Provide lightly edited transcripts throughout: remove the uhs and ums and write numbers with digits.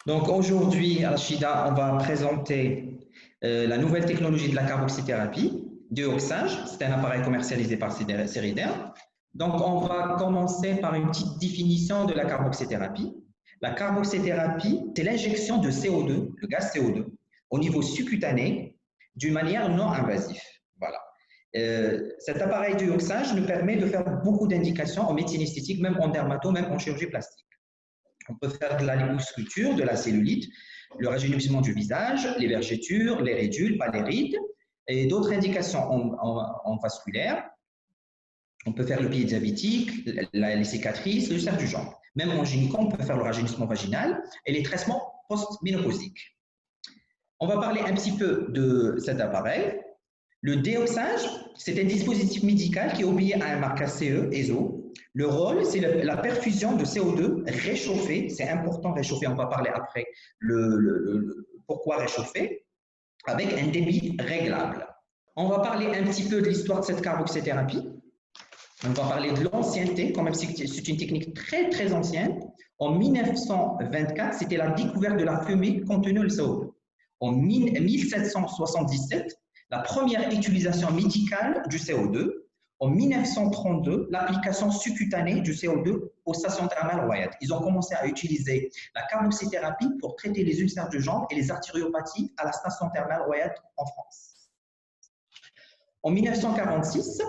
Donc aujourd'hui, Rachida, on va présenter la nouvelle technologie de la carboxythérapie, dioxage. C'est un appareil commercialisé par Cerider. Donc on va commencer par une petite définition de la carboxythérapie. La carboxythérapie, c'est l'injection de CO2, le gaz CO2, au niveau sous-cutané d'une manière non invasive. Voilà. Cet appareil de dioxage nous permet de faire beaucoup d'indications en médecine esthétique, même en dermato, même en chirurgie plastique. On peut faire de la liposculpture, de la cellulite, le rajeunissement du visage, les vergetures, les ridules, pas les rides, et d'autres indications en vasculaire. On peut faire le pied diabétique, les cicatrices, le cerf du jambe. Même en gynéco, on peut faire le rajeunissement vaginal et les traitements post-ménopausiques. On va parler un petit peu de cet appareil. Le déoxage, c'est un dispositif médical qui obéit à un marqueur CE, ESO. Le rôle, c'est la perfusion de CO2 réchauffé. C'est important réchauffer, on va parler après pourquoi réchauffer, avec un débit réglable. On va parler un petit peu de l'histoire de cette carboxythérapie. On va parler de l'ancienneté, quand même c'est une technique très très ancienne. En 1924, c'était la découverte de la fumée contenant le CO2. En 1777, la première utilisation médicale du CO2. En 1932, l'application sous-cutanée du CO2 aux stations thermales Wyatt. Ils ont commencé à utiliser la carboxythérapie pour traiter les ulcères de jambes et les artériopathies à la station thermale Wyatt en France. En 1946,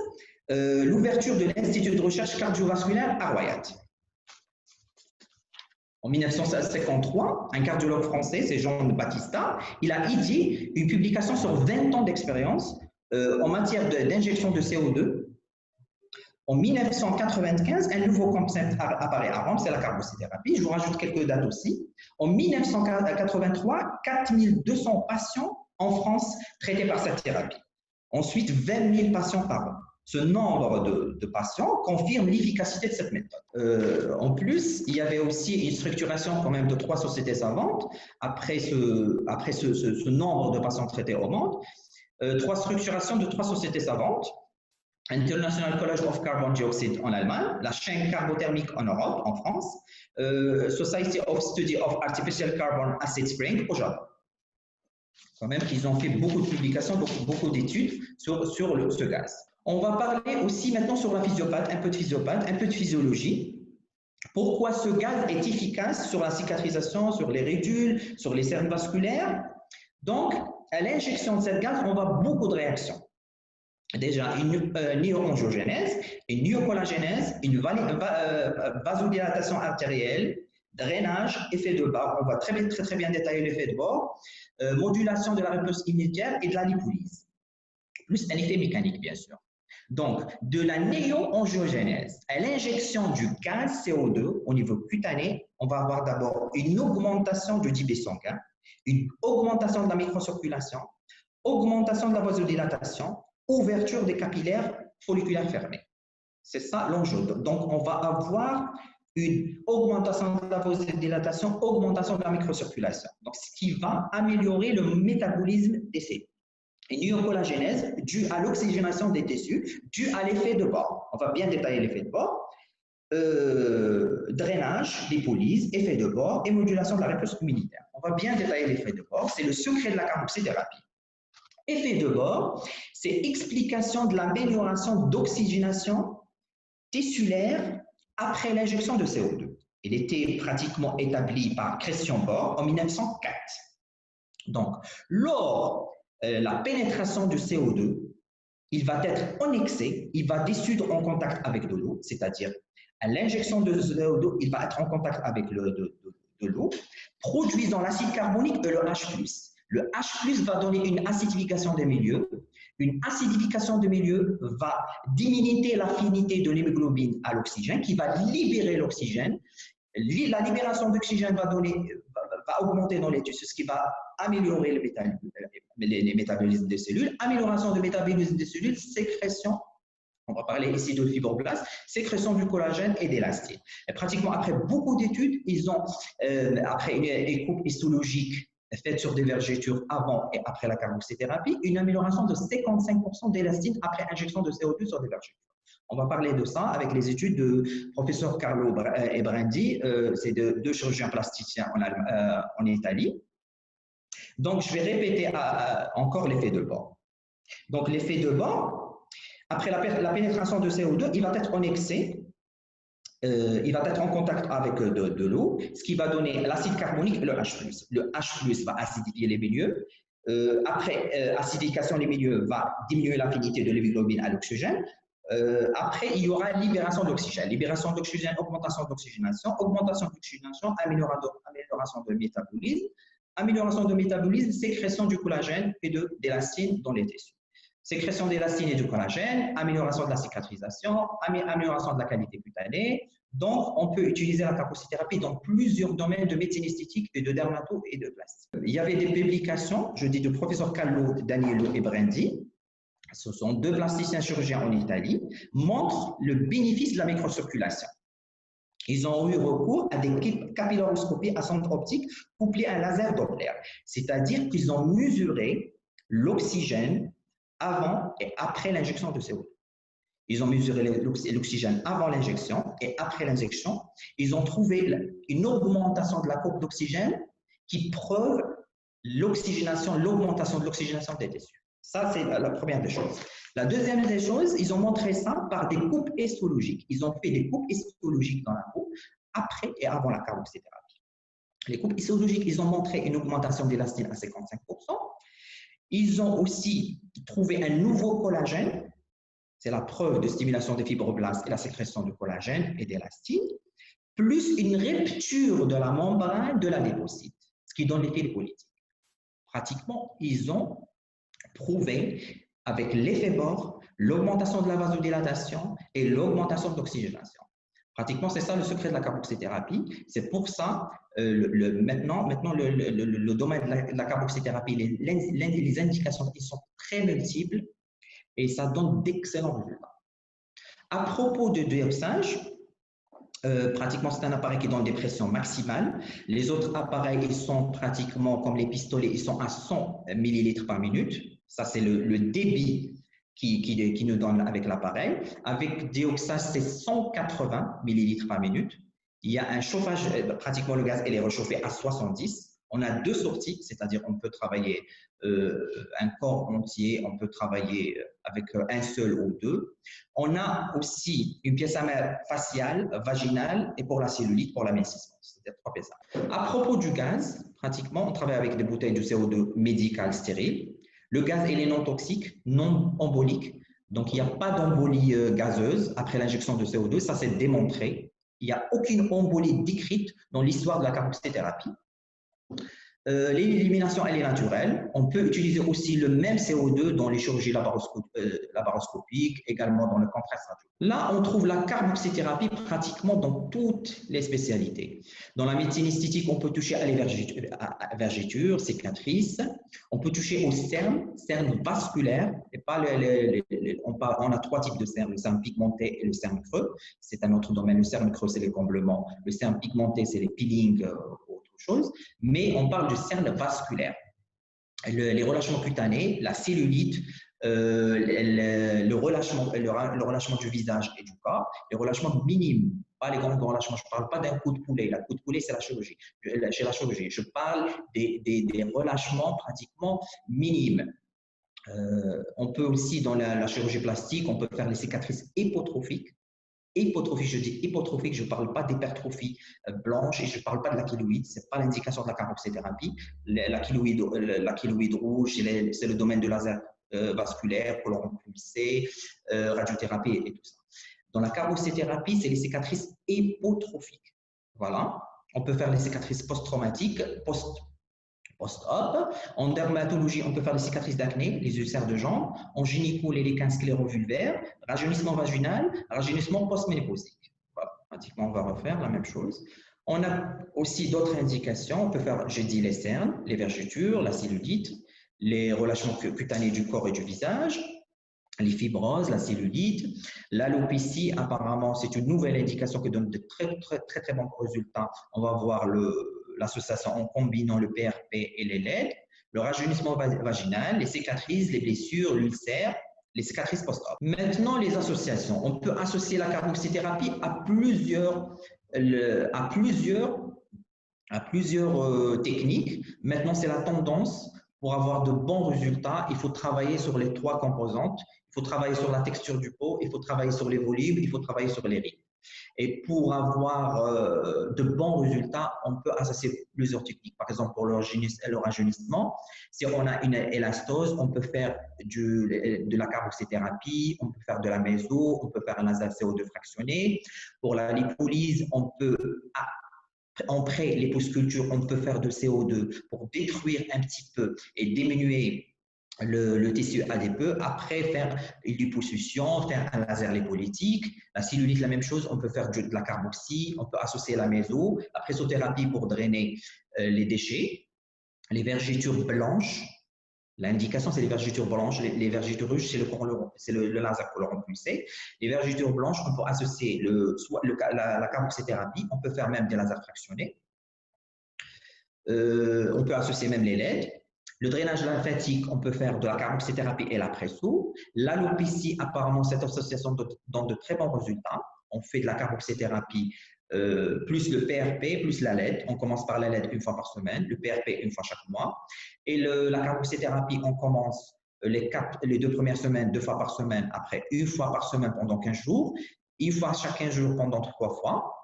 l'ouverture de l'Institut de recherche cardiovasculaire à Wyatt. En 1953, un cardiologue français, c'est Jean Battista, il a édité une publication sur 20 ans d'expérience en matière d'injection de CO2. En 1995, un nouveau concept apparaît à Rome, c'est la carboxythérapie. Je vous rajoute quelques dates aussi. En 1983, 4200 patients en France traités par cette thérapie. Ensuite, 20 000 patients par an. Ce nombre de patients confirme l'efficacité de cette méthode. En plus, il y avait aussi une structuration quand même de 3 sociétés savantes après ce nombre de patients traités au monde. 3 structurations de 3 sociétés savantes. International College of Carbon Dioxide en Allemagne, la chaîne carbothermique en Europe, en France, Society of Study of Artificial Carbon Acid Spring au Japon. Quand même qu'ils ont fait beaucoup de publications, beaucoup d'études sur ce gaz. On va parler aussi maintenant sur la physiopathie, un peu de physiologie. Pourquoi ce gaz est efficace sur la cicatrisation, sur les ridules, sur les cernes vasculaires? Donc, à l'injection de cette gaz, on voit beaucoup de réactions. Déjà, une néoangiogénèse, une myocollagénèse, une vasodilatation artérielle, drainage, effet de bord. On va très bien détailler l'effet de bord, modulation de la réponse immédiate et de la lipolyse, plus un effet mécanique, bien sûr. Donc, de la néoangiogénèse à l'injection du gaz CO2 au niveau cutané, on va avoir d'abord une augmentation du débit sanguin, une augmentation de la microcirculation, augmentation de la vasodilatation, ouverture des capillaires folliculaires fermés. C'est ça l'enjeu. Donc, on va avoir une augmentation de la vasodilatation, augmentation de la microcirculation. Donc, ce qui va améliorer le métabolisme des cellules. Une myocollagénèse due à l'oxygénation des tissus, due à l'effet de bord. On va bien détailler l'effet de bord. Drainage, lipolyse, effet de bord et modulation de la réponse immunitaire. On va bien détailler l'effet de bord. C'est le secret de la carboxythérapie. Effet de bord, c'est explication de l'amélioration d'oxygénation tissulaire après l'injection de CO2. Il était pratiquement établi par Christian Bohr en 1904. Donc, lors la pénétration du CO2, il va être annexé, il va dissoudre en contact avec de l'eau, c'est-à-dire à l'injection de CO2, il va être en contact avec de l'eau, produisant l'acide carbonique et le H+. Le H+ va donner une acidification des milieux. Une acidification des milieux va diminuer l'affinité de l'hémoglobine à l'oxygène, qui va libérer l'oxygène. La libération d'oxygène va augmenter dans les tissus, ce qui va améliorer les métabolismes des cellules. Amélioration du métabolisme des cellules, sécrétion, on va parler ici de fibroblastes, sécrétion du collagène et d'élastine. Pratiquement après beaucoup d'études, ils ont, après une écoute histologique faite sur des vergetures avant et après la carboxythérapie, une amélioration de 55% d'élastine après injection de CO2 sur des vergetures. On va parler de ça avec les études de professeur Carlo Ebrandi, c'est deux chirurgiens plasticiens en Italie. Donc, je vais répéter encore l'effet de bord. Donc, l'effet de bord, après la pénétration de CO2, il va être en excès, il va être en contact avec de l'eau, ce qui va donner l'acide carbonique et le H+. Le H+ va acidifier les milieux. Après acidification des milieux, va diminuer l'affinité de l'hémoglobine à l'oxygène. Après, il y aura libération d'oxygène. Libération d'oxygène, augmentation d'oxygénation, amélioration de métabolisme. Amélioration de métabolisme, sécrétion du collagène et de l'élastine dans les tissus. Sécrétion d'élastine et du collagène, amélioration de la cicatrisation, amélioration de la qualité cutanée. Donc, on peut utiliser la carboxythérapie dans plusieurs domaines de médecine esthétique et de dermato et de plastique. Il y avait des publications, je dis, du professeur Carlo Daniello Ebrandi, ce sont deux plasticiens chirurgiens en Italie, montrent le bénéfice de la microcirculation. Ils ont eu recours à des capillaroscopies à centre optique couplées à un laser Doppler, c'est-à-dire qu'ils ont mesuré l'oxygène avant et après l'injection de CO2. Ils ont mesuré l'oxygène avant l'injection et après l'injection. Ils ont trouvé une augmentation de la courbe d'oxygène qui prouve l'augmentation de l'oxygénation des tissus. Ça, c'est la première des choses. La deuxième des choses, ils ont montré ça par des coupes histologiques. Ils ont fait des coupes histologiques dans la peau après et avant la carboxythérapie. Les coupes histologiques, ils ont montré une augmentation d'élastine à 55%. Ils ont aussi trouvé un nouveau collagène. C'est la preuve de stimulation des fibroblastes et la sécrétion de collagène et d'élastine, plus une rupture de la membrane de l'adépocyte, ce qui donne l'effet lipolytique. Pratiquement, ils ont prouvé avec l'effet bord l'augmentation de la vasodilatation et l'augmentation de l'oxygénation. Pratiquement, c'est ça le secret de la carboxythérapie. C'est pour ça, maintenant le domaine de la carboxythérapie, les indications qui sont très multiples et ça donne d'excellents résultats. À propos de déoxage, pratiquement, c'est un appareil qui donne des pressions maximales. Les autres appareils, ils sont pratiquement comme les pistolets, ils sont à 100 millilitres par minute. Ça, c'est le débit qui nous donne avec l'appareil. Avec déoxage, c'est 180 millilitres par minute. Il y a un chauffage, pratiquement le gaz, il est réchauffé à 70. On a deux sorties, c'est-à-dire on peut travailler un corps entier, on peut travailler avec un seul ou deux. On a aussi une pièce à main faciale, vaginale et pour la cellulite, pour l'amincissement. C'est-à-dire trois pièces. À propos du gaz, pratiquement, on travaille avec des bouteilles de CO2 médical stérile. Le gaz, il est non toxique, non embolique. Donc, il n'y a pas d'embolie gazeuse après l'injection de CO2. Ça, c'est démontré. Il n'y a aucune embolie décrite dans l'histoire de la carboxythérapie. L'élimination, elle est naturelle. On peut utiliser aussi le même CO2 dans les chirurgies laparoscopiques, également dans le compresse radio. Là, on trouve la carboxythérapie pratiquement dans toutes les spécialités. Dans la médecine esthétique, on peut toucher à vergetures, cicatrices. On peut toucher au cerne vasculaire. Et pas on a trois types de cernes, le cerne pigmenté et le cerne creux. C'est un autre domaine. Le cerne creux, c'est les comblements. Le cerne pigmenté, c'est les peelings. Chose, mais on parle du cerne vasculaire. Les relâchements cutanés, la cellulite, le relâchement du visage et du corps, les relâchements minimes, pas les grands relâchements. Je ne parle pas d'un coup de poulet. La coup de poulet, c'est la chirurgie. Chez la chirurgie, je parle des relâchements pratiquement minimes. On peut aussi, dans la chirurgie plastique, on peut faire les cicatrices hypotrophiques. Hypotrophie, je dis hypotrophique, je ne parle pas d'hypertrophie blanche et je ne parle pas de la kéloïde, ce n'est pas l'indication de la carboxythérapie. La kéloïde rouge, c'est le domaine de laser vasculaire, colorant pulsé, radiothérapie et tout ça. Dans la carboxythérapie, c'est les cicatrices hypotrophiques. Voilà. On peut faire les cicatrices post-traumatiques, post-op. En dermatologie, on peut faire les cicatrices d'acné, les ulcères de jambes. En gynéco, les lichens sclérovulvaires, rajeunissement vaginal, rajeunissement post-ménopausique. Voilà. Pratiquement, on va refaire la même chose. On a aussi d'autres indications. On peut faire, j'ai dit, les cernes, les vergetures, la cellulite, les relâchements cutanés du corps et du visage, les fibroses, la cellulite. L'alopécie, apparemment, c'est une nouvelle indication qui donne de très bons résultats. On va voir l'association en combinant le PRP et les LED, le rajeunissement vaginal, les cicatrices, les blessures, l'ulcère, les cicatrices post-op. Maintenant, les associations. On peut associer la carboxythérapie à plusieurs techniques. Maintenant, c'est la tendance. Pour avoir de bons résultats, il faut travailler sur les 3 composantes. Il faut travailler sur la texture du pot, il faut travailler sur les volumes, il faut travailler sur les rythmes. Et pour avoir de bons résultats, on peut associer plusieurs techniques. Par exemple, pour le rajeunissement, si on a une élastose, on peut faire de la carboxythérapie, on peut faire de la méso, on peut faire un laser CO2 fractionné. Pour la lipolyse, on peut après l'épousculture, on peut faire de CO2 pour détruire un petit peu et diminuer le tissu adipeux. Après, faire une liposuction, faire un laser lipolytique. La cellulite, la même chose, on peut faire de la carboxy, on peut associer la méso. La pressothérapie pour drainer les déchets. Les vergetures blanches, l'indication, c'est les vergetures blanches. Les vergetures rouges, c'est le laser colorant pulsé. Les vergetures blanches, on peut associer la carboxythérapie, on peut faire même des lasers fractionnés. On peut associer même les LED. Le drainage lymphatique, on peut faire de la carboxythérapie et la presso. L'alopécie, apparemment, cette association donne de très bons résultats. On fait de la carboxythérapie plus le PRP, plus la LED. On commence par la LED une fois par semaine, le PRP une fois chaque mois. Et la carboxythérapie, on commence les 2 premières semaines, 2 fois par semaine, après une fois par semaine pendant 15 jours, une fois chaque 15 jours pendant 3 fois.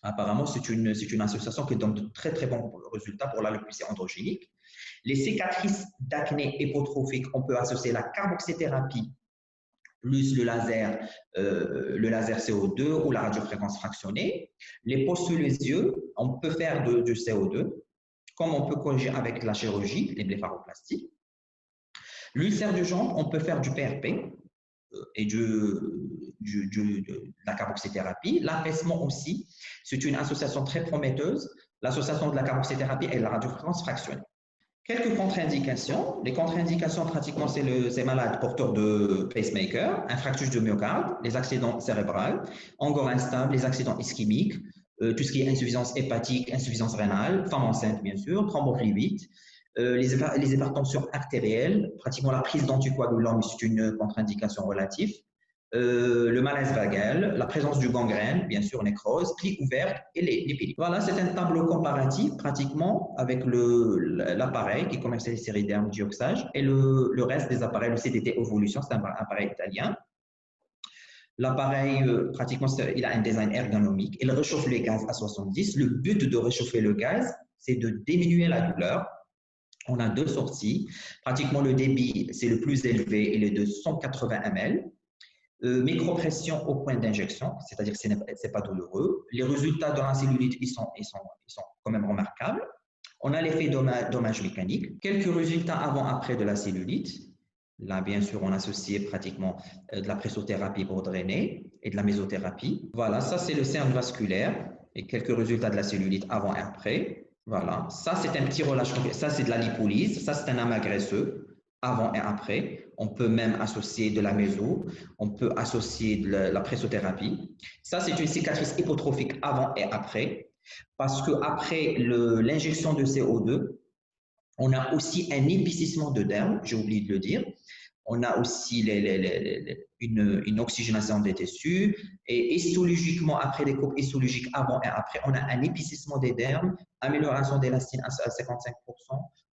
Apparemment, c'est une association qui donne de très, très bons résultats pour l'alopécie androgénique. Les cicatrices d'acné hypotrophique, on peut associer la carboxythérapie plus le laser CO2 ou la radiofréquence fractionnée. Les peaux sous les yeux, on peut faire du CO2, comme on peut corriger avec la chirurgie, les blépharoplasties. L'ulcère de jambe, on peut faire du PRP et de la carboxythérapie. L'affaissement aussi, c'est une association très prometteuse, l'association de la carboxythérapie et de la radiofréquence fractionnée. Quelques contre-indications. Les contre-indications, pratiquement, c'est les malades porteurs de pacemaker, infarctus du myocarde, les accidents cérébraux, angor instable, les accidents ischémiques, tout ce qui est insuffisance hépatique, insuffisance rénale, femme enceinte, bien sûr, thrombophlébite, les hypertensions artérielles, pratiquement la prise d'anticoagulants, mais c'est une contre-indication relative. Le malaise vagal, la présence du gangrène, bien sûr, nécrose, plis ouverte et l'épilepsie. Voilà, c'est un tableau comparatif pratiquement avec l'appareil qui commercialise Ceriderm dioxage et le reste des appareils, le CDT Evolution, c'est un appareil italien. L'appareil, pratiquement, il a un design ergonomique. Il réchauffe les gaz à 70. Le but de réchauffer le gaz, c'est de diminuer la douleur. On a 2 sorties. Pratiquement, le débit, c'est le plus élevé, il est de 180 ml. Micropression au point d'injection, c'est-à-dire que ce n'est pas douloureux. Les résultats dans la cellulite, ils sont quand même remarquables. On a l'effet dommage mécanique. Quelques résultats avant-après de la cellulite. Là, bien sûr, on associe pratiquement de la pressothérapie pour drainer et de la mésothérapie. Voilà, ça, c'est le cerne vasculaire et quelques résultats de la cellulite avant et après. Voilà, ça, c'est un petit relâchement. Ça, c'est de la lipolyse. Ça, c'est un amas graisseux avant et après. On peut même associer de la méso, on peut associer de la pressothérapie. Ça, c'est une cicatrice hypotrophique avant et après, parce qu'après l'injection de CO2, on a aussi un épaississement de derme, j'ai oublié de le dire. On a aussi une oxygénation des tissus et histologiquement, après des coupes histologiques avant et après, on a un épaississement des dermes, amélioration d'élastine à 55%,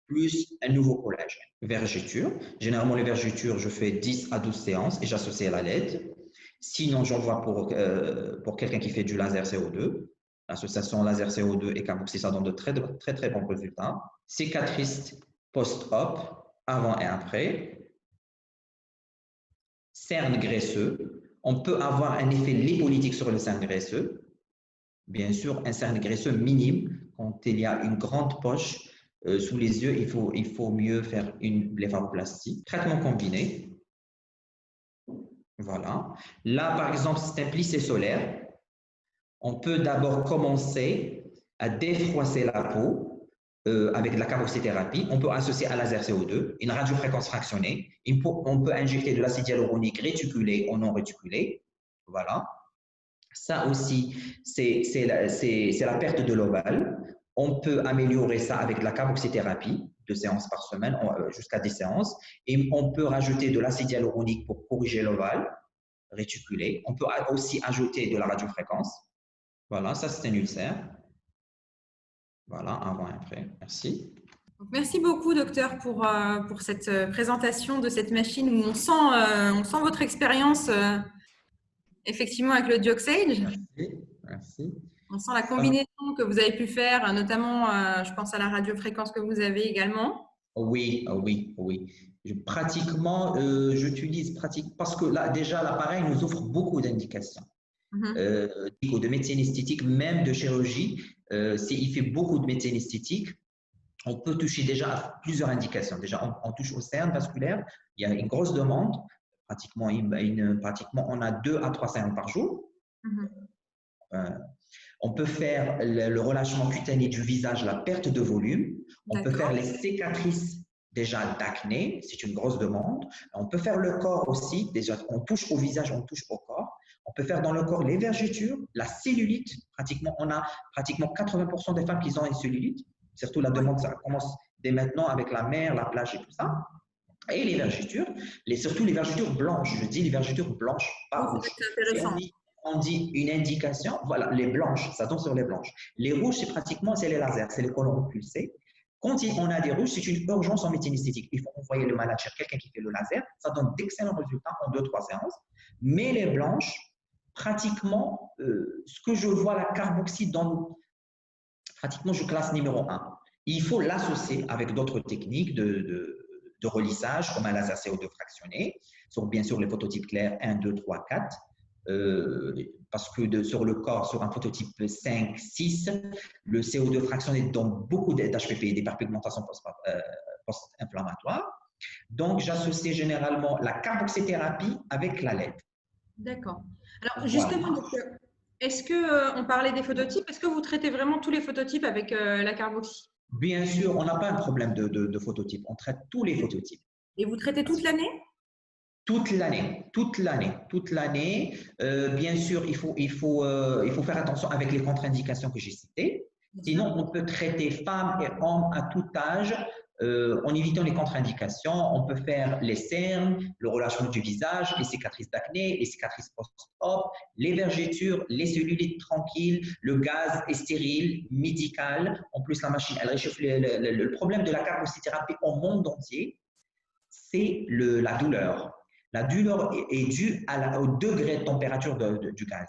plus un nouveau collagène. Vergetures. Généralement, les vergetures, je fais 10 à 12 séances et j'associe à la LED. Sinon, j'envoie pour quelqu'un qui fait du laser CO2. L'association laser CO2 et carboxy, ça donne de très, très, très bons résultats. Cicatrice post-op, avant et après. Cerne graisseux. On peut avoir un effet lipolytique sur le cerne graisseux. Bien sûr, un cerne graisseux minime. Quand il y a une grande poche sous les yeux, il faut mieux faire une blépharoplastie. Traitement combiné. Voilà. Là, par exemple, c'est un plissé solaire. On peut d'abord commencer à défroisser la peau avec de la carboxythérapie. On peut associer à laser CO2, une radiofréquence fractionnée. On peut injecter de l'acide hyaluronique réticulé ou non réticulé. Voilà. Ça aussi, c'est la perte de l'ovale. On peut améliorer ça avec la carboxythérapie, séances par semaine, jusqu'à 10 séances. Et on peut rajouter de l'acide hyaluronique pour corriger l'ovale réticulé. On peut aussi ajouter de la radiofréquence. Voilà, ça c'est un ulcère. Voilà, avant et après. Merci. Donc, merci beaucoup, docteur, pour cette présentation de cette machine où on sent votre expérience effectivement avec le DioxAge. Merci. Merci. On sent la combinaison que vous avez pu faire, notamment, je pense à la radiofréquence que vous avez également. Oui, oui, oui. J'utilise parce que là, déjà, l'appareil nous offre beaucoup d'indications. De médecine esthétique, même de chirurgie. Il fait beaucoup de médecine esthétique. On peut toucher déjà à plusieurs indications. Déjà, on touche au cerne vasculaire. Il y a une grosse demande. Pratiquement, on a 2 à 3 cernes par jour. On peut faire le relâchement cutané du visage, la perte de volume. On peut faire les cicatrices déjà d'acné, c'est une grosse demande. On peut faire le corps aussi, déjà on touche au visage, on touche au corps. On peut faire dans le corps les vergetures, la cellulite. On a pratiquement 80% des femmes qui ont une cellulite. Surtout la demande, ça commence dès maintenant avec la mer, la plage et tout ça. Et les vergetures, surtout les vergetures blanches. Je dis les vergetures blanches, pas rouges. C'est intéressant. On dit une indication, voilà, les blanches, ça tombe sur les blanches. Les rouges, c'est les lasers, c'est les colons pulsés. Quand on a des rouges, c'est une urgence en médecine esthétique. Il faut envoyer le malade chez quelqu'un qui fait le laser. Ça donne d'excellents résultats en 2-3 séances. Mais les blanches, pratiquement, ce que je vois, la carboxyde pratiquement, je classe numéro 1. Il faut l'associer avec d'autres techniques de relissage, comme un laser CO2 fractionné, bien sûr les phototypes clairs 1, 2, 3, 4. Parce que sur le corps, sur un phototype 5, 6, le CO2 fractionné donne beaucoup d'HPP, d'hyperpigmentation post-inflammatoire. Donc, j'associe généralement la carboxythérapie avec la LED. D'accord. Alors, justement, est-ce qu'on parlait des phototypes, est-ce que vous traitez vraiment tous les phototypes avec la carboxy? Bien sûr, on n'a pas un problème de phototype. On traite tous les phototypes. Et vous traitez toute l'année? Toute l'année. Bien sûr, il faut faire attention avec les contre-indications que j'ai citées. Sinon, on peut traiter femmes et hommes à tout âge en évitant les contre-indications. On peut faire les cernes, le relâchement du visage, les cicatrices d'acné, les cicatrices post-op, les vergetures, les cellulites tranquilles, le gaz est stérile, médical. En plus, la machine, elle réchauffe. Le problème de la carboxythérapie au monde entier, c'est la douleur. La douleur est due au degré de température du gaz.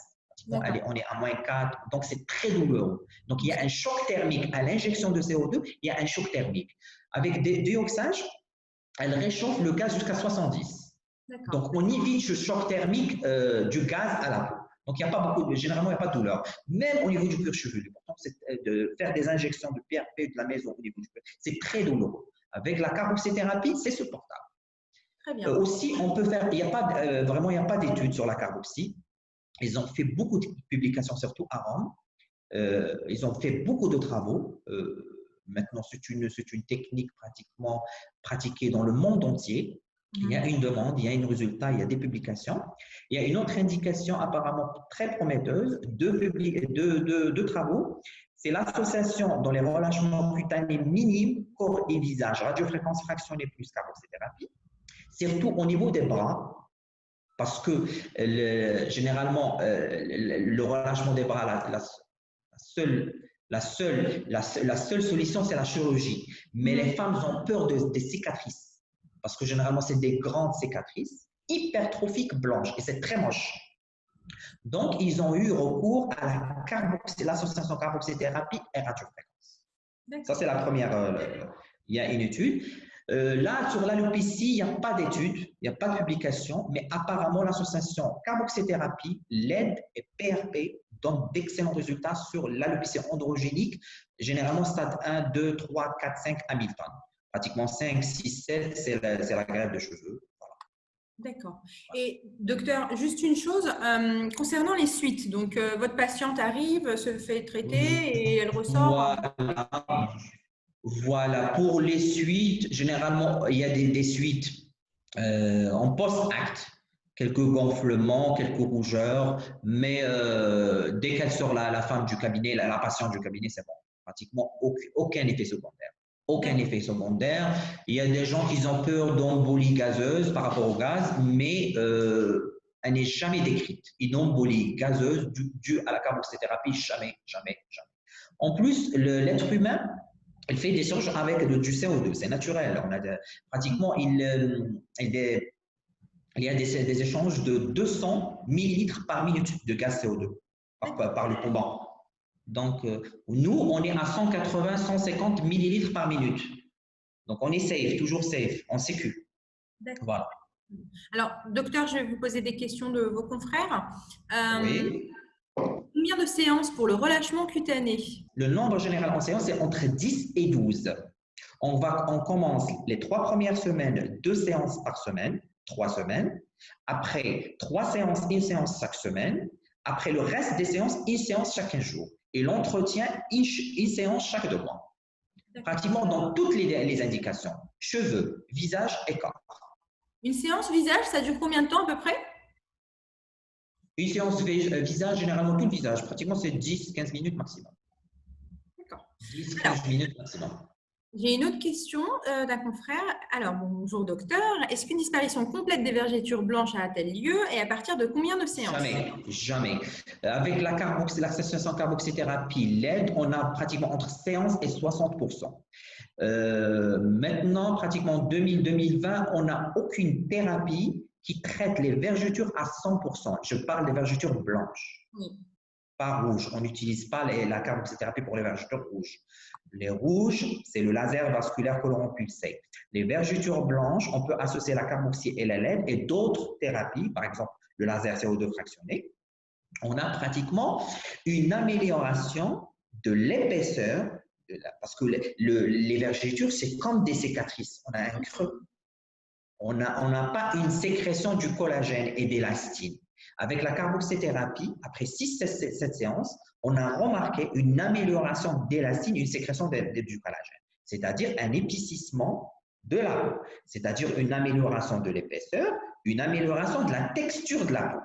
On est à moins 4, donc c'est très douloureux. Donc, il y a un choc thermique à l'injection de CO2, il y a un choc thermique. Avec des dioxages, elle réchauffe le gaz jusqu'à 70. Donc, on évite ce choc thermique du gaz à la peau. Donc, généralement, il n'y a pas de douleur. Même au niveau du cuir chevelu. Pourtant, de faire des injections de PRP de la maison au niveau du cuir, c'est très douloureux. Avec la carboxythérapie, c'est supportable. Très bien. Aussi, on peut faire, il n'y a pas d'études sur la carboxy. Ils ont fait beaucoup de publications, surtout à Rome. Ils ont fait beaucoup de travaux. Maintenant, c'est une technique pratiquement pratiquée dans le monde entier. Il y a une demande, il y a un résultat, il y a des publications. Il y a une autre indication apparemment très prometteuse de travaux. C'est l'association dans les relâchements cutanés minimes, corps et visage, radiofréquence fractionnée plus carboxythérapie, surtout au niveau des bras. Parce que généralement, le relâchement des bras, la seule solution, c'est la chirurgie. Mais les femmes ont peur des cicatrices. Parce que généralement, c'est des grandes cicatrices hypertrophiques blanches. Et c'est très moche. Donc, ils ont eu recours à l'association carboxythérapie et radiofréquence. Ça, c'est la première. Il y a une étude. Là, sur l'alopécie, il n'y a pas d'études, il n'y a pas de publication, mais apparemment, l'association carboxythérapie, LED et PRP donnent d'excellents résultats sur l'alopécie androgénique, généralement stade 1, 2, 3, 4, 5 à 1000 tonnes. Pratiquement 5, 6, 7, c'est la greffe de cheveux. Voilà. D'accord. Et docteur, juste une chose, concernant les suites, donc votre patiente arrive, se fait traiter et elle ressort. Voilà, pour les suites, généralement, il y a des suites en post-acte, quelques gonflements, quelques rougeurs, mais dès qu'elle sort la femme du cabinet, la patiente du cabinet, c'est bon. Pratiquement aucun effet secondaire. Aucun effet secondaire. Il y a des gens qui ont peur d'embolie gazeuse par rapport au gaz, mais elle n'est jamais décrite. Une embolie gazeuse due à la carboxythérapie, jamais, jamais, jamais. En plus, l'être humain, il fait des échanges avec du CO2, c'est naturel. On a pratiquement, il y a des échanges de 200 millilitres par minute de gaz CO2 par le poumon. Donc, nous, on est à 180, 150 millilitres par minute. Donc, on est safe, toujours safe, en sécu. D'accord. Voilà. Alors, docteur, je vais vous poser des questions de vos confrères. Oui. Combien de séances pour le relâchement cutané? Le nombre général en séance, c'est entre 10 et 12. On commence les 3 premières semaines, 2 séances par semaine, 3 semaines. Après, 3 séances, 1 séance chaque semaine. Après le reste des séances, 1 séance chaque 15 jours. Et l'entretien, 1 séance chaque 2 mois. Pratiquement dans toutes les indications. Cheveux, visage et corps. Une séance visage, ça dure combien de temps à peu près? Une séance visage, généralement tout le visage. Pratiquement, c'est 10-15 minutes maximum. D'accord. 10-15 minutes maximum. J'ai une autre question d'un confrère. Alors, bonjour docteur, est-ce qu'une disparition complète des vergetures blanches a-t-elle lieu et à partir de combien de séances? Jamais, jamais. Avec l'association carboxythérapie LED, on a pratiquement entre séances et 60%. Maintenant, pratiquement en 2020, on n'a aucune thérapie qui traite les vergetures à 100%. Je parle des vergetures blanches, pas rouges. On n'utilise pas la carboxythérapie pour les vergetures rouges. Les rouges, c'est le laser vasculaire colorant pulsé. Les vergetures blanches, on peut associer la carboxy et la LED et d'autres thérapies, par exemple le laser CO2 fractionné. On a pratiquement une amélioration de l'épaisseur, parce que les vergetures, c'est comme des cicatrices. On a un creux. On n'a pas une sécrétion du collagène et d'élastine. Avec la carboxythérapie, après 6-7 séances, on a remarqué une amélioration d'élastine, une sécrétion du collagène, c'est-à-dire un épaississement de la peau, c'est-à-dire une amélioration de l'épaisseur, une amélioration de la texture de la peau,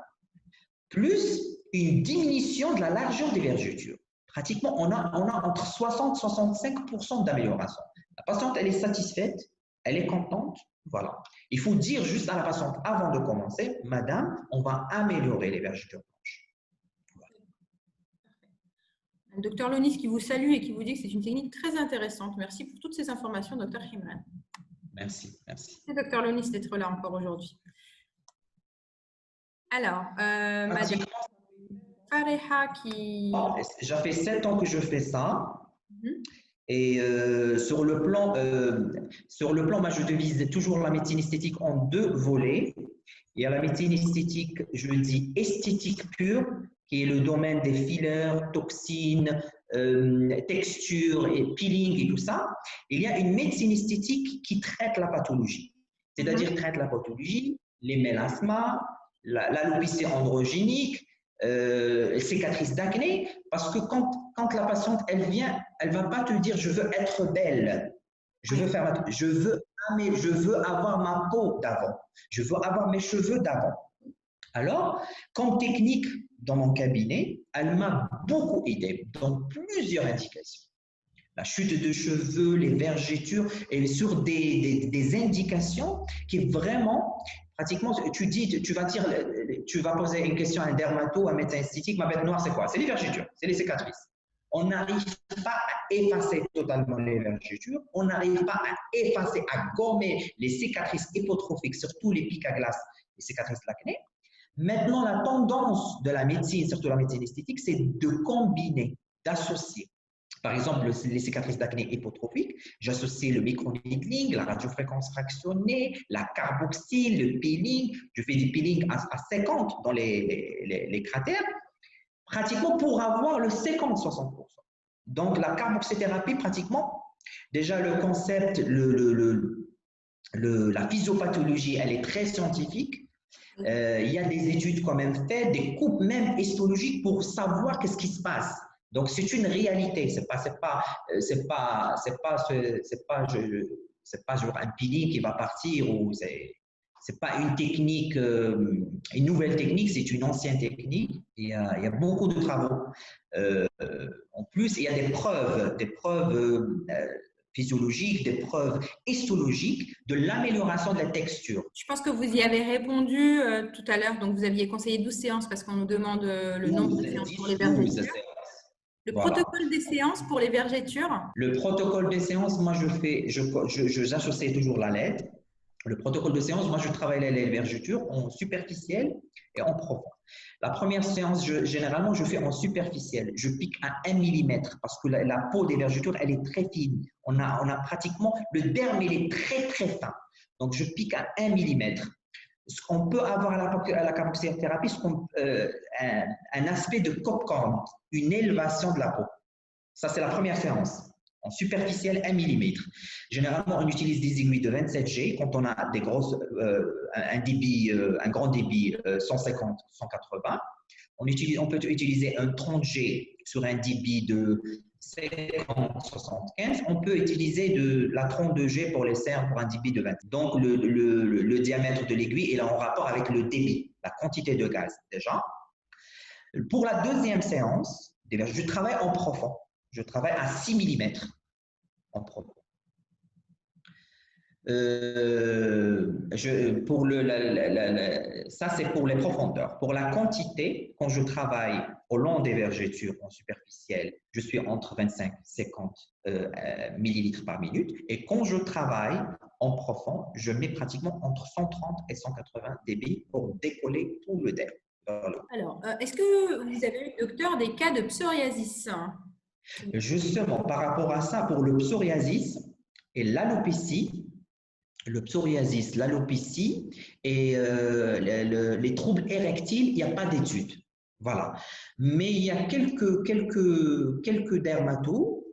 plus une diminution de la largeur des vergetures. Pratiquement, on a entre 60 et 65% d'amélioration. La patiente, elle est satisfaite, elle est contente, voilà. Il faut dire juste à la patiente avant de commencer, madame, on va améliorer les vergetures blanches. Voilà. Le docteur Lonis qui vous salue et qui vous dit que c'est une technique très intéressante. Merci pour toutes ces informations, docteur Himran. Merci, merci. Merci, docteur Lonis, d'être là encore aujourd'hui. Alors, madame Fareha qui… Ça fait 7 ans que je fais ça. Et sur le plan, moi, je divise toujours la médecine esthétique en 2 volets. Il y a la médecine esthétique, je le dis, esthétique pure, qui est le domaine des fillers, toxines, textures et peeling et tout ça. Il y a une médecine esthétique qui traite la pathologie, c'est-à-dire traite la pathologie, les mélasmas, l'alopécie androgénique, cicatrices d'acné, parce que quand la patiente, elle vient, elle ne va pas te dire « je veux être belle ». Je veux avoir ma peau d'avant. Je veux avoir mes cheveux d'avant. Alors, comme technique dans mon cabinet, elle m'a beaucoup aidé dans plusieurs indications. La chute de cheveux, les vergetures, et sur des indications qui vraiment, pratiquement, tu vas poser une question à un dermato, à un médecin esthétique, ma bête noire, c'est quoi? C'est les vergetures, c'est les cicatrices. On n'arrive pas à effacer totalement les vergetures, on n'arrive pas à effacer, à gommer les cicatrices hypotrophiques, surtout les pics à glace, les cicatrices de l'acné. Maintenant, la tendance de la médecine, surtout la médecine esthétique, c'est de combiner, d'associer. Par exemple, les cicatrices d'acné hypotrophiques, j'associe le microneedling, la radiofréquence fractionnée, la carboxyle, le peeling. Je fais du peeling à 50 dans les cratères, pratiquement pour avoir le 50-60%. Donc, la carboxythérapie, pratiquement, déjà le concept, la physiopathologie, elle est très scientifique. Il y a des études quand même faites, des coupes même histologiques pour savoir qu'est-ce qui se passe. Donc, c'est une réalité. C'est pas genre un peeling qui va partir ou c'est pas une technique, une nouvelle technique, c'est une ancienne technique. Il y a beaucoup de travaux. En plus, il y a des preuves physiologiques, des preuves histologiques de l'amélioration de la texture. Je pense que vous y avez répondu tout à l'heure. Donc, vous aviez conseillé 12 séances parce qu'on nous demande le nombre de séances pour les 12 vergetures. séances. Le Voilà. protocole des séances pour les vergetures? Le protocole des séances, moi, j'associe toujours la LED. Le protocole de séance, moi, je travaille les vergetures en superficiel et en profond. La première séance, généralement, je fais en superficiel. Je pique à 1 mm parce que la peau des vergetures, elle est très fine. On a pratiquement, le derme, il est très, très fin. Donc, je pique à 1 mm. Ce qu'on peut avoir à la carboxythérapie, un aspect de popcorn, une élévation de la peau. Ça, c'est la première séance. En superficiel, 1 mm. Généralement, on utilise des aiguilles de 27G quand on a des grosses, un grand débit 150, 180. On peut utiliser un 30G sur un débit de 50, 75. On peut utiliser la 32G pour les cernes pour un débit de 20. Donc, le diamètre de l'aiguille est en rapport avec le débit, la quantité de gaz déjà. Pour la deuxième séance, je travaille en profond. Je travaille à 6 mm en profond. Ça, c'est pour les profondeurs. Pour la quantité, quand je travaille au long des vergetures en superficiel, je suis entre 25 et 50 millilitres par minute. Et quand je travaille en profond, je mets pratiquement entre 130 et 180 dB pour décoller tout le derme. Alors, est-ce que vous avez eu, docteur, des cas de psoriasis? Justement, par rapport à ça, pour le psoriasis et l'alopécie, le psoriasis, l'alopécie et les troubles érectiles, il n'y a pas d'études. Voilà. Mais il y a quelques dermatos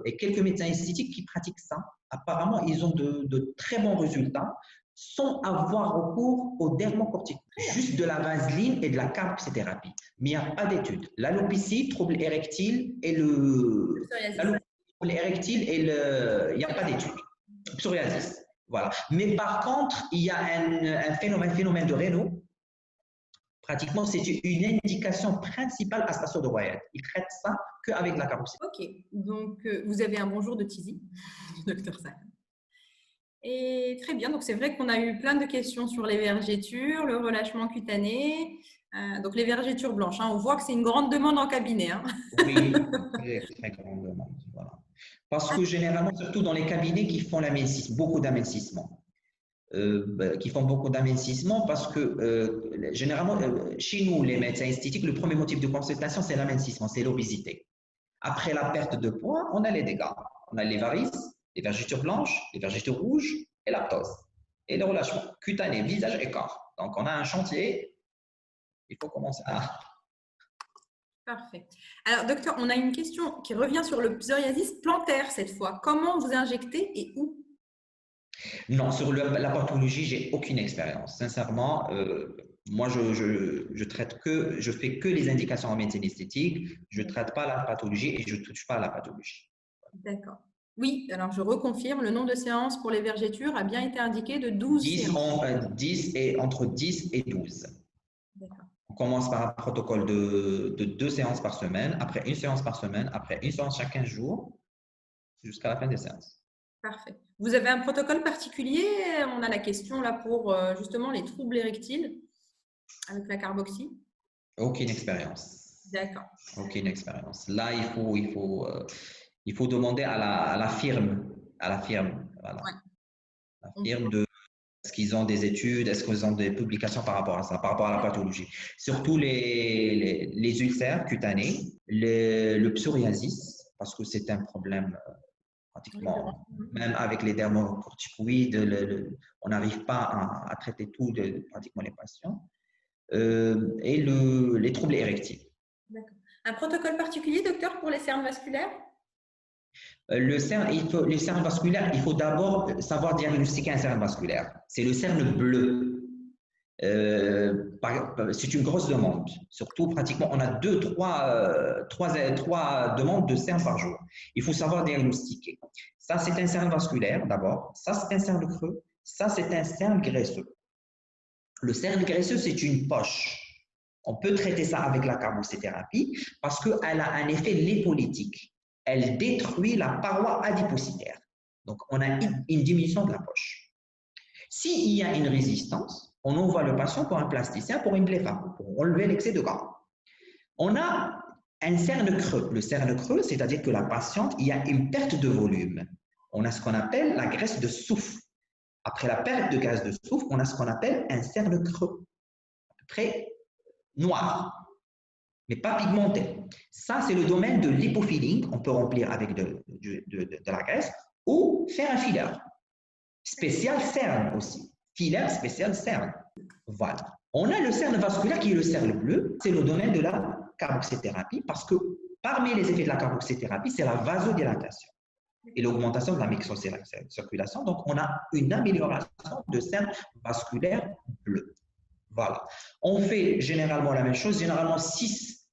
et quelques médecins esthétiques qui pratiquent ça. Apparemment, ils ont de très bons résultats sans avoir recours aux dermocorticoïdes, juste de la vaseline et de la carboxythérapie. Mais il n'y a pas d'études. L'alopécie, troubles érectiles et il n'y a pas d'études. Psoriasis. Voilà. Mais par contre, il y a un phénomène de Raynaud. Pratiquement, c'est une indication principale à Station de Royal. Ils traitent ça qu'avec la carboxythérapie. Ok. Donc, vous avez un bonjour de Tizi, docteur Sahan. Et très bien. Donc, c'est vrai qu'on a eu plein de questions sur les vergetures, le relâchement cutané. Donc, les vergetures blanches. On voit que c'est une grande demande en cabinet. Oui, très, très grande demande. Voilà. Parce que généralement, surtout dans les cabinets qui font beaucoup d'amincissement. Qui font beaucoup d'amincissement parce que généralement, chez nous, les médecins esthétiques, le premier motif de consultation, c'est l'amincissement, c'est l'obésité. Après la perte de poids, on a les dégâts. On a les varices, les vergetures blanches, les vergetures rouges et la ptose. Et le relâchement cutané, visage et corps. Donc, on a un chantier. Il faut commencer à… Parfait. Alors, docteur, on a une question qui revient sur le psoriasis plantaire cette fois. Comment vous injectez et où? Non, sur la pathologie, j'ai aucune expérience. Sincèrement, moi, je fais que les indications en médecine esthétique. Je ne traite pas la pathologie et je ne touche pas à la pathologie. D'accord. Oui, alors je reconfirme, le nombre de séances pour les vergetures a bien été indiqué de 12 séances. Entre 10 et 12. D'accord. On commence par un protocole de 2 séances par semaine, après une séance par semaine, après une séance chaque 15 jours, jusqu'à la fin des séances. Parfait. Vous avez un protocole particulier? On a la question là pour justement les troubles érectiles avec la carboxy. Aucune expérience. D'accord. Aucune expérience. Là, il faut demander à la firme, voilà. Ouais. La firme de est-ce qu'ils ont des études, est-ce qu'ils ont des publications par rapport à ça, par rapport à la pathologie. Surtout les ulcères cutanés, le psoriasis, parce que c'est un problème pratiquement, même avec les dermocorticoïdes, on n'arrive pas à traiter pratiquement les patients. Et les troubles érectiles. D'accord. Un protocole particulier, docteur, pour les cernes vasculaires? Les cernes vasculaires, il faut d'abord savoir diagnostiquer un cerne vasculaire. C'est le cerne bleu. C'est une grosse demande. Surtout, pratiquement, on a trois demandes de cernes par jour. Il faut savoir diagnostiquer. Ça, c'est un cerne vasculaire d'abord. Ça, c'est un cerne creux. Ça, c'est un cerne graisseux. Le cerne graisseux, c'est une poche. On peut traiter ça avec la carboxythérapie parce qu'elle a un effet lipolytique. Elle détruit la paroi adipocytaire. Donc, on a une diminution de la poche. S'il y a une résistance, on envoie le patient pour un plasticien, pour une bléphare, pour enlever l'excès de gras. On a un cerne creux. Le cerne creux, c'est-à-dire que la patiente, il y a une perte de volume. On a ce qu'on appelle la graisse de souffle. Après la perte de graisse de souffle, on a ce qu'on appelle un cerne creux, à peu près noir, mais pas pigmenté. Ça, c'est le domaine de l'hypofilling. On peut remplir avec de la graisse ou faire un filler. Spécial cerne aussi. Filler spécial cerne. Voilà. On a le cerne vasculaire qui est le cerne bleu. C'est le domaine de la carboxythérapie parce que parmi les effets de la carboxythérapie, c'est la vasodilatation et l'augmentation de la microcirculation. Donc, on a une amélioration de cerne vasculaire bleu. Voilà. On fait généralement la même chose. Généralement, 6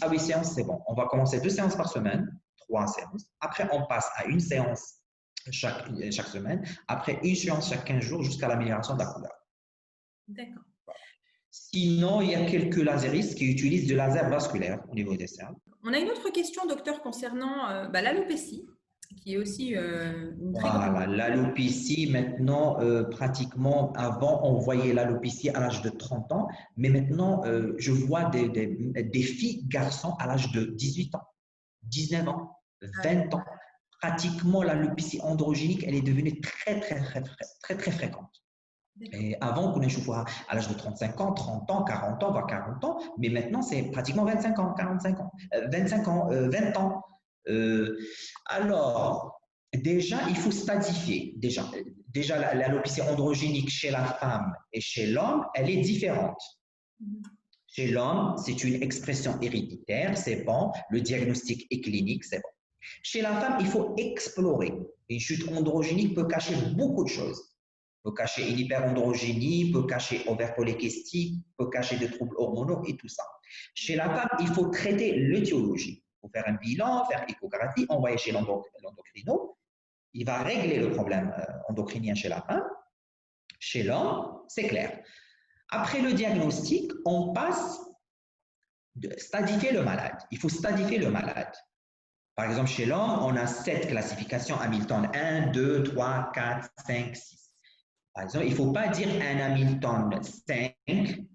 à 8 séances, c'est bon. On va commencer 2 séances par semaine, 3 séances. Après, on passe à une séance chaque semaine. Après, une séance chaque 15 jours jusqu'à l'amélioration de la couleur. D'accord. Sinon, il y a quelques laséristes qui utilisent du laser vasculaire au niveau des cernes. On a une autre question, docteur, concernant l'alopécie, qui est aussi une très grande… Voilà, l'alopécie, maintenant, pratiquement, avant, on voyait l'alopécie à l'âge de 30 ans, mais maintenant, je vois des filles, garçons à l'âge de 18 ans, 19 ans, 20 ans. Pratiquement, l'alopécie androgynique, elle est devenue très fréquente. Et avant, on connaissait à l'âge de 35 ans, 30 ans, 40 ans, voire 40 ans, mais maintenant, c'est pratiquement 25 ans, 45 ans, 25 ans, 20 ans. Alors, déjà, il faut stadifier. Déjà l'alopécie androgénique chez la femme et chez l'homme, elle est différente. Chez l'homme, c'est une expression héréditaire, c'est bon. Le diagnostic est clinique, c'est bon. Chez la femme, il faut explorer. Une chute androgénique peut cacher beaucoup de choses. Peut cacher une hyperandrogénie, peut cacher ovaire polykystique, peut cacher des troubles hormonaux et tout ça. Chez la femme, il faut traiter l'étiologie. Il faut faire un bilan, faire échographie, envoyer chez l'endocrino. Il va régler le problème endocrinien chez la femme. Chez l'homme, c'est clair. Après le diagnostic, on passe de stadifier le malade. Il faut stadifier le malade. Par exemple, chez l'homme, on a 7 classifications Hamilton 1, 2, 3, 4, 5, 6. Par exemple, il ne faut pas dire un Hamilton 5,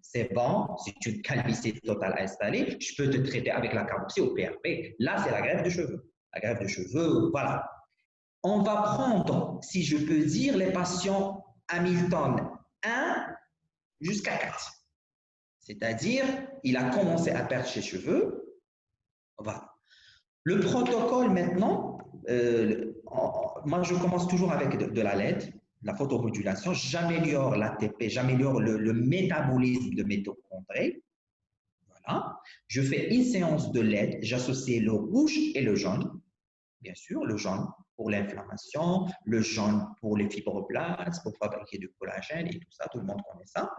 c'est bon, c'est une calvitie totale installée, je peux te traiter avec la carboxy au PRP. Là, c'est la greffe de cheveux. La greffe de cheveux, voilà. On va prendre, si je peux dire, les patients Hamilton 1 jusqu'à 4. C'est-à-dire, il a commencé à perdre ses cheveux. Voilà. Le protocole maintenant, moi je commence toujours avec de la LED, la photomodulation, j'améliore l'ATP, j'améliore le métabolisme de mitochondries. Voilà. Je fais une séance de LED, j'associe le rouge et le jaune. Bien sûr, le jaune pour l'inflammation, le jaune pour les fibroblastes, pour fabriquer du collagène et tout ça, tout le monde connaît ça.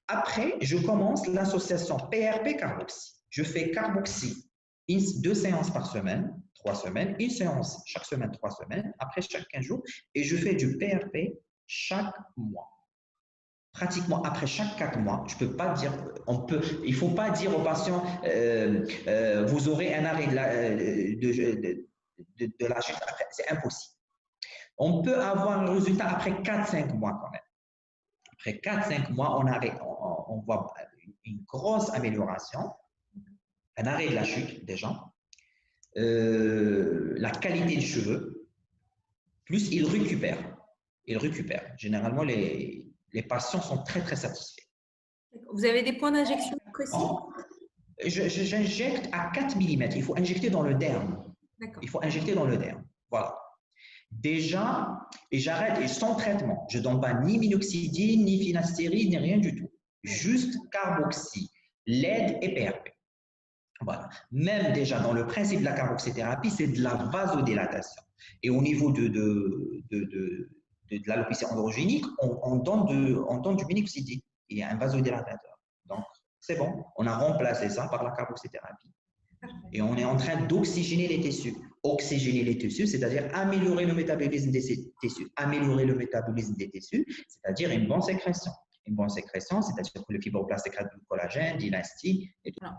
Après, je commence l'association PRP-carboxy. Je fais carboxy 2 séances par semaine, 3 semaines, une séance chaque semaine, 3 semaines, après chaque 15 jours, et je fais du PRP chaque mois. Pratiquement après chaque 4 mois, je peux pas dire, il ne faut pas dire aux patients, vous aurez un arrêt de la chute après, c'est impossible. On peut avoir un résultat après 4-5 mois quand même. Après 4-5 mois, on voit une grosse amélioration, un arrêt de la chute déjà, la qualité des cheveux, plus ils récupèrent. Généralement, les patients sont très satisfaits. Vous avez des points d'injection précis? J'injecte à 4 mm. Il faut injecter dans le derme. Il faut injecter dans le derme. Voilà. Déjà, et j'arrête et sans traitement. Je ne donne pas ni minoxidil, ni finastéride, ni rien du tout. Juste carboxy, LED et PRP. Voilà. Même déjà dans le principe de la carboxythérapie, c'est de la vasodilatation. Et au niveau de l'alopécie androgénique, on donne du minoxidil. Il y a un vasodilatateur. Donc, c'est bon. On a remplacé ça par la carboxythérapie. Et on est en train d'oxygéner les tissus. Oxygéner les tissus, c'est-à-dire améliorer le métabolisme des tissus. Améliorer le métabolisme des tissus, c'est-à-dire une bonne sécrétion. Une bonne sécrétion, c'est-à-dire que le fibroblast sécrète du collagène, d'élastique.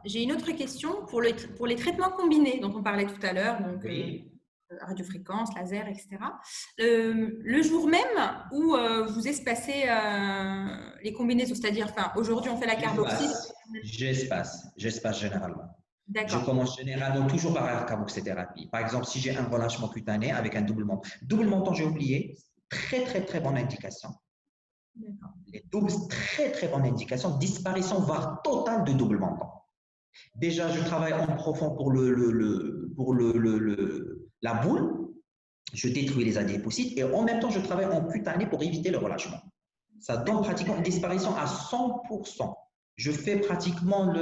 J'ai une autre question pour les traitements combinés dont on parlait tout à l'heure. Donc, oui. radiofréquence, laser, etc. Le jour même où vous espacez les combinaisons, c'est-à-dire, enfin, aujourd'hui on fait la carboxyl. J'espace généralement. Je D'accord. commence généralement toujours par la carboxythérapie. Par exemple, si j'ai un relâchement cutané avec un double menton. Double menton, j'ai oublié. Très, très, très bonne indication. Les doubles, très, très bonne indication. Disparition, voire totale de double menton. Déjà, je travaille en profond pour la boule. Je détruis les adipocites et en même temps, je travaille en cutané pour éviter le relâchement. Ça donne pratiquement une disparition à 100%. Je fais pratiquement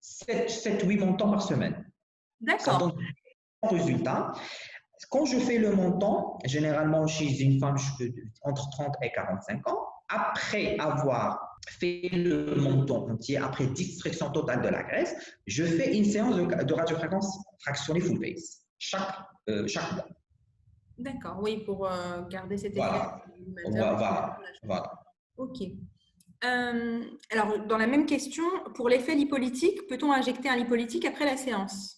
7-8 montants par semaine. Ça donne un résultat. Quand je fais le montant, généralement chez une femme, je fais entre 30 et 45 ans. Après avoir fait le montant entier, après distraction totale de la graisse, je fais une séance de radiofréquence fractionnée full face chaque mois. D'accord, oui, pour garder cet effet. Voilà. Ok. Alors, dans la même question, pour l'effet lipolytique, peut-on injecter un lipolytique après la séance?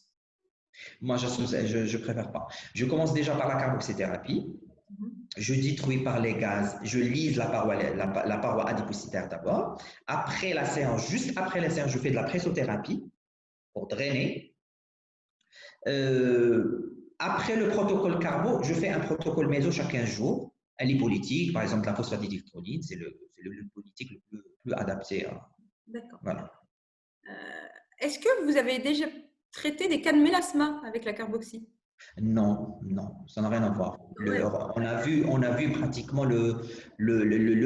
Moi, je préfère pas. Je commence déjà par la carboxythérapie. Je détruis par les gaz, je lise la paroi adipocitaire d'abord. Après la séance, juste après la séance, je fais de la pressothérapie pour drainer. Après le protocole carbo, je fais un protocole méso chaque 15 jours. Un lipolytique, par exemple la phosphatidylcholine, c'est le lipolytique le plus adapté. D'accord. Voilà. Est-ce que vous avez déjà traité des cas de mélasma avec la carboxy? Non, ça n'a rien à voir. On a vu pratiquement le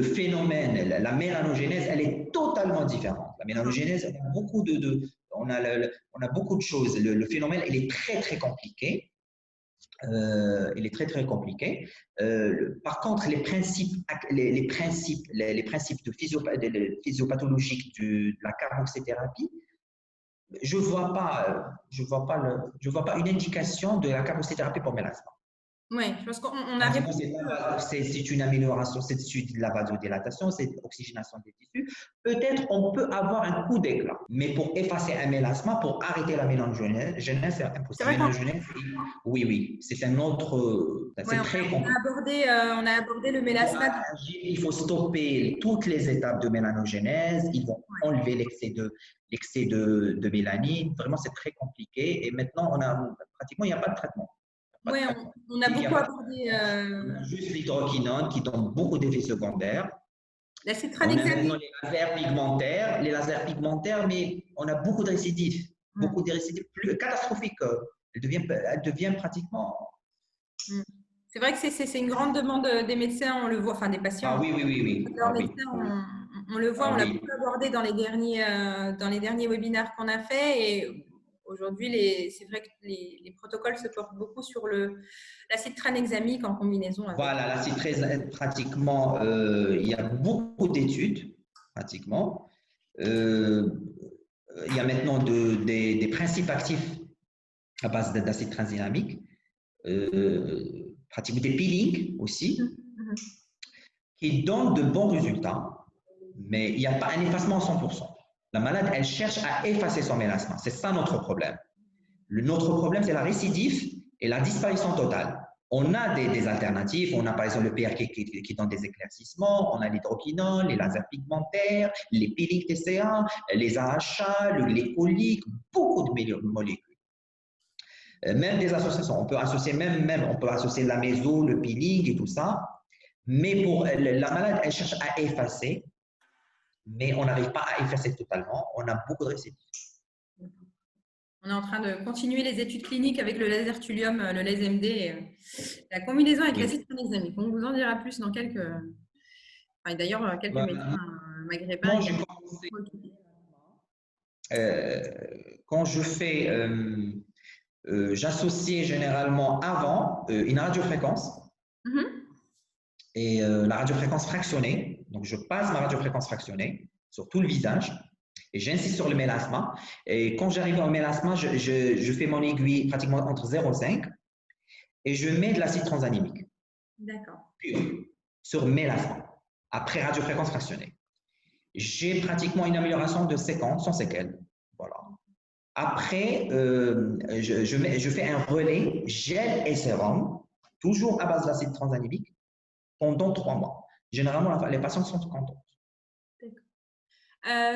phénomène, la mélanogénèse, elle est totalement différente. La mélanogénèse, on a beaucoup de choses. Le phénomène, il est très, très compliqué. Par contre, les principes de physiopathologiques de la carboxythérapie, je vois pas une indication de la carboxythérapie pour mélasma. Oui, je pense qu'on a répondu. C'est une amélioration, c'est de la vasodilatation, c'est l'oxygénation des tissus. Peut-être on peut avoir un coup d'éclat, mais pour effacer un mélasma, pour arrêter la mélanogénèse, c'est impossible. Oui, c'est un autre. C'est très compliqué. On a abordé le mélasma. Il faut stopper toutes les étapes de mélanogénèse. Ils vont enlever l'excès de mélanine. Vraiment, c'est très compliqué. Et maintenant, pratiquement, il n'y a pas de traitement. Oui, on a beaucoup abordé. Juste l'hydroquinone qui donne beaucoup d'effets secondaires. L'acide On a tranexamique. maintenant les lasers pigmentaires, mais on a beaucoup de récidives plus catastrophiques. Elle devient pratiquement. C'est vrai que c'est une grande demande des médecins, on le voit, enfin des patients. Ah oui. On le voit, on l'a beaucoup abordé dans les derniers webinaires qu'on a fait. Et aujourd'hui, c'est vrai que les protocoles se portent beaucoup sur l'acide tranexamique en combinaison avec. Voilà, l'acide tranexamique, pratiquement, il y a beaucoup d'études, pratiquement. Il y a maintenant des principes actifs à base d'acide tranexamique, pratiquement des peelings aussi, qui donnent de bons résultats, mais il n'y a pas un effacement à 100%. La malade, elle cherche à effacer son mélasma. C'est ça notre problème. Notre problème, c'est la récidive et la disparition totale. On a des alternatives. On a par exemple le PRK qui donne des éclaircissements. On a l'hydroquinone, les lasers pigmentaires, les peelings TCA, les AHA, le glycolique, beaucoup de molécules. Même des associations. On peut associer la méso, le peeling et tout ça. Mais pour la malade, elle cherche à effacer, mais on n'arrive pas à effacer totalement. On a beaucoup de récidives. On est en train de continuer les études cliniques avec le laser thulium, le LASMD, la combinaison avec l'acide tranexamique. On vous en dira plus dans quelques. Enfin, d'ailleurs, quelques médecins maghrébins. Quand je fais, j'associe généralement avant une radiofréquence et la radiofréquence fractionnée. Donc, je passe ma radiofréquence fractionnée sur tout le visage. Et j'insiste sur le mélasma. Et quand j'arrive au mélasma, je fais mon aiguille pratiquement entre 0,5 et je mets de l'acide tranexamique. D'accord. Pur, sur mélasma, après radiofréquence fractionnée. J'ai pratiquement une amélioration de 5 ans sans séquelles. Voilà. Après, je fais un relais gel et sérum, toujours à base d'acide tranexamique, pendant 3 mois. Généralement, les patients sont contents.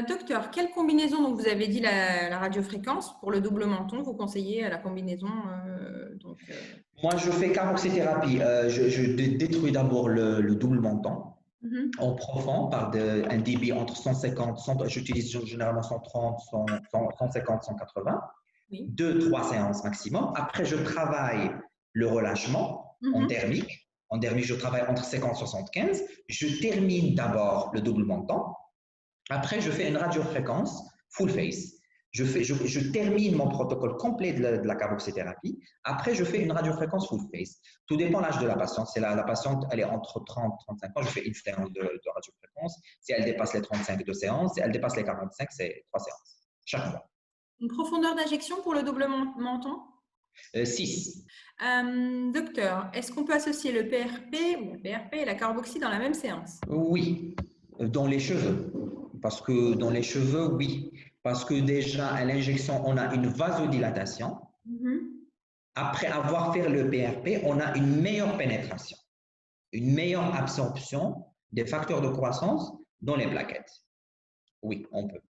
Docteur, quelle combinaison, donc vous avez dit la radiofréquence pour le double menton, vous conseillez la combinaison Moi, je fais carboxythérapie. Je détruis d'abord le double menton en profond par un débit entre 150, j'utilise généralement 130, 150, 180, Oui. 2-3 séances maximum. Après, je travaille le relâchement en thermique. En thermique, je travaille entre 50 et 75. Je termine d'abord le double menton. Après, je fais une radiofréquence full face. Je termine mon protocole complet de la carboxythérapie. Après, je fais une radiofréquence full face. Tout dépend de l'âge de la patiente. Si la patiente elle est entre 30 et 35 ans, je fais une séance de radiofréquence. Si elle dépasse les 35, 2 séances. Si elle dépasse les 45, c'est 3 séances chaque mois. Une profondeur d'injection pour le double menton 6. Docteur, est-ce qu'on peut associer le PRP et la carboxy dans la même séance? Oui, dans les cheveux. Parce que dans les cheveux, oui. Parce que déjà, à l'injection, on a une vasodilatation. Après avoir fait le PRP, on a une meilleure pénétration, une meilleure absorption des facteurs de croissance dans les plaquettes. Oui, on peut.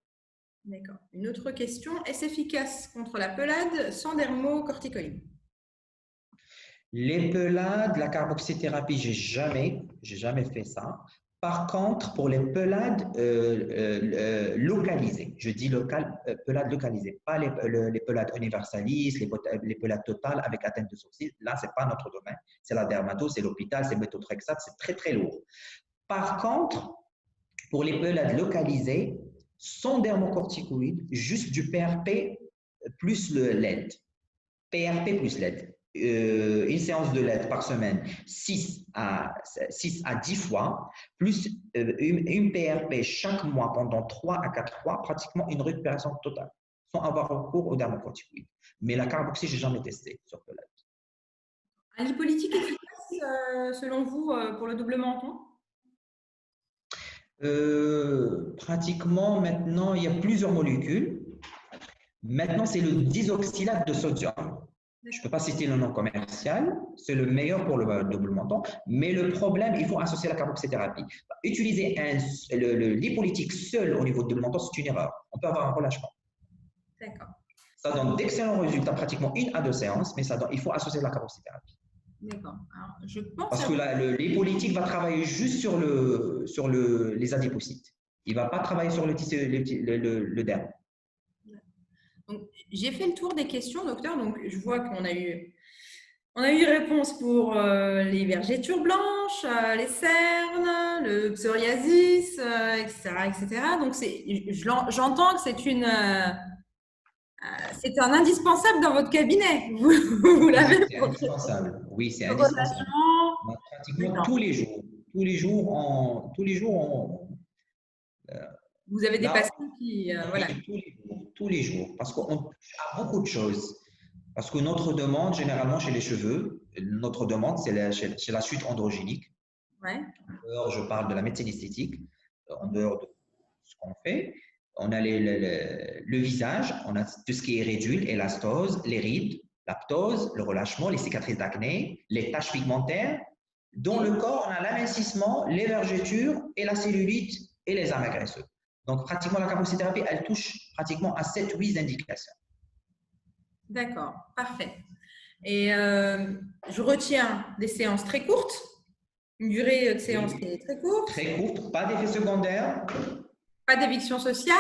D'accord. Une autre question, est-ce efficace contre la pelade sans dermocorticoïdes? Les pelades, la carboxythérapie, j'ai jamais fait ça. Par contre, pour les pelades localisées, je dis pelades localisées, pas les pelades universalistes, les pelades totales avec atteinte de sourcils. Là, ce n'est pas notre domaine. C'est la dermato, c'est l'hôpital, c'est méthotrexate, c'est très, très lourd. Par contre, pour les pelades localisées, sans dermocorticoïdes, juste du PRP plus le LED. PRP plus LED. Une séance de LED par semaine, 6 à 10 fois, plus une PRP chaque mois pendant 3 à 4 mois, pratiquement une récupération totale, sans avoir recours aux dermocorticoïdes. Mais la carboxy, je n'ai jamais testé sur pelade. Un lipolytique efficace, selon vous, pour le double menton? Pratiquement, maintenant, il y a plusieurs molécules. Maintenant, c'est le disoxylate de sodium. Je ne peux pas citer le nom commercial, c'est le meilleur pour le double menton, mais le problème, il faut associer la carboxythérapie. Utiliser le lipolytique seul au niveau du double menton, c'est une erreur. On peut avoir un relâchement. D'accord. Ça donne d'excellents résultats, pratiquement 1 à 2 séances, mais il faut associer la carboxythérapie. D'accord. Je pense parce que le lipolytique va travailler juste sur les adipocytes. Il ne va pas travailler sur le derme. J'ai fait le tour des questions, docteur. Donc, je vois qu'on a eu réponse pour les vergetures blanches, les cernes, le psoriasis, etc., etc. Donc, j'entends que c'est un indispensable dans votre cabinet. Vous l'avez. C'est indispensable. Oui, c'est indispensable. Pratiquement tous les jours, vous avez des patients qui, voilà. Tous les jours, parce qu'on a beaucoup de choses. Parce que notre demande, généralement chez les cheveux, notre demande, c'est la chute androgénique. Ouais. Alors, je parle de la médecine esthétique, en dehors de ce qu'on fait. On a le visage, on a tout ce qui est réduit, élastose, les rides, la ptose, le relâchement, les cicatrices d'acné, les taches pigmentaires. Dans le corps, on a l'amincissement, les vergetures et la cellulite et les amas graisseux. Donc, pratiquement, la carboxythérapie, elle touche pratiquement à 7-8 indications. D'accord, parfait. Et je retiens des séances très courtes, une durée de séance qui est très courte. Très courte, pas d'effet secondaire. Pas d'éviction sociale.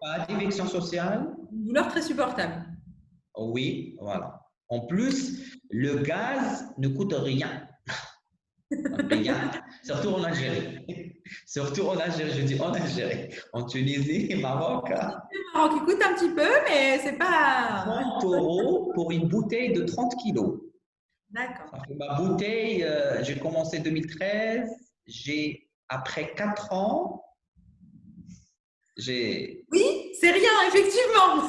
Pas d'éviction sociale. Une douleur très supportable. Oui, voilà. En plus, le gaz ne coûte rien. Rien. Surtout en Algérie. Surtout en Algérie, je dis en Algérie. En Tunisie, Maroc. Le Maroc, il coûte un petit peu, mais c'est pas… 30 € pour une bouteille de 30 kilos. D'accord. Ma bouteille, j'ai commencé en 2013. Après 4 ans, Oui, c'est rien, effectivement.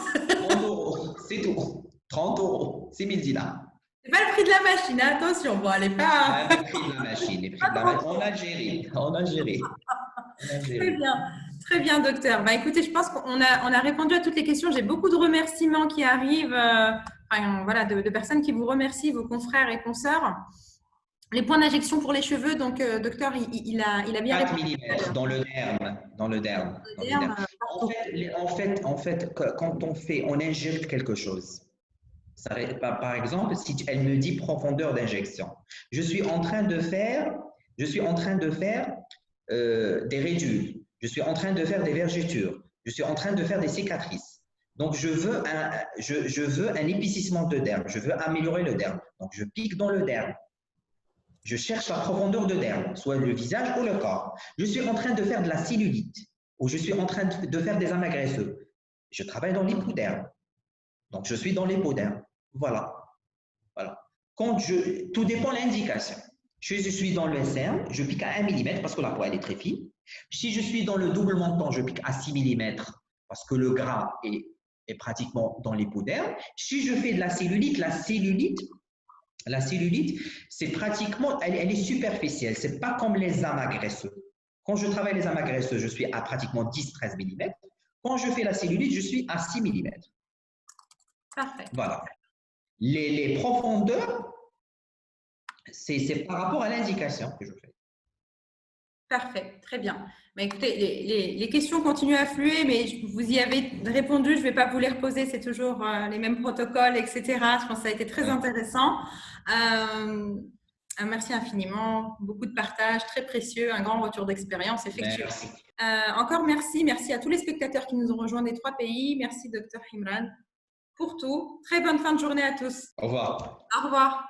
30 €, c'est tout. 30 €, 6 000 dinars. C'est pas le prix de la machine, hein, attention. Bon, elle n'est pas… Le prix de la machine, en Algérie. Très bien. Très bien, docteur. Bah, écoutez, je pense qu'on a répondu à toutes les questions. J'ai beaucoup de remerciements qui arrivent, voilà, de personnes qui vous remercient, vos confrères et consoeurs. Les points d'injection pour les cheveux, donc, docteur, il a bien 4 répondu. mm dans le derme. Dans le derme. Dans le derme. En fait, quand on injecte quelque chose, par exemple, si elle me dit profondeur d'injection, je suis en train de faire des rédules, je suis en train de faire des vergetures, je suis en train de faire des cicatrices. Donc, je veux un épaississement de derme, je veux améliorer le derme. Donc, je pique dans le derme. Je cherche la profondeur de derme, soit le visage ou le corps. Je suis en train de faire de la cellulite ou je suis en train de faire des amas graisseux. Je travaille dans l'hypoderme. Donc, je suis dans l'hypoderme. Voilà. Voilà. Tout dépend de l'indication. Si je suis dans le SRM, je pique à 1 mm parce que la peau elle est très fine. Si je suis dans le double menton, je pique à 6 mm parce que le gras est pratiquement dans l'hypoderme. Si je fais de la cellulite, c'est pratiquement, elle est superficielle. C'est pas comme les amas graisseux. Quand je travaille les amas graisseux, je suis à pratiquement 10-13 mm. Quand je fais la cellulite, je suis à 6 mm. Parfait. Voilà. Les profondeurs, c'est par rapport à l'indication que je fais. Parfait, très bien. Bah, écoutez, les questions continuent à affluer, mais vous y avez répondu. Je ne vais pas vous les reposer, c'est toujours les mêmes protocoles, etc. Je pense que ça a été très intéressant. Merci infiniment, beaucoup de partage, très précieux, un grand retour d'expérience, effectivement. Encore merci à tous les spectateurs qui nous ont rejoints des 3 pays. Merci, Dr Imran, pour tout. Très bonne fin de journée à tous. Au revoir. Au revoir.